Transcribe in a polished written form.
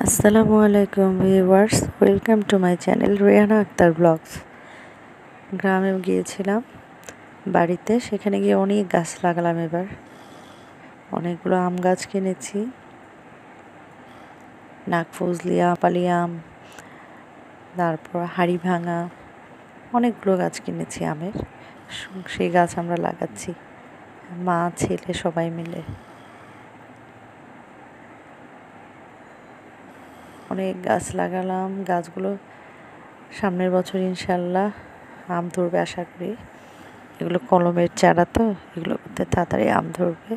আসসালামু আলাইকুম viewers, welcome to my channel Rehana Akter blogs. গ্রামে গিয়েছিলাম বাড়িতে, সেখানে গিয়ে অনেক গাছ লাগালাম। এবার অনেকগুলো আম গাছ কিনেছি, নাগফজলি আম, পালি আম, তারপর হাড়ি ভাঙা, অনেকগুলো গাছ কিনেছি আমের। সেই গাছ আমরা লাগাচ্ছি, মা ছেলে সবাই মিলে। অনেক গাছ লাগালাম, গাছগুলো সামনের বছর ইনশাল্লাহ আম ধরবে আশা করি। এগুলো কলমের চারা তো, এগুলো করতে তাড়াতাড়ি আম ধরবে।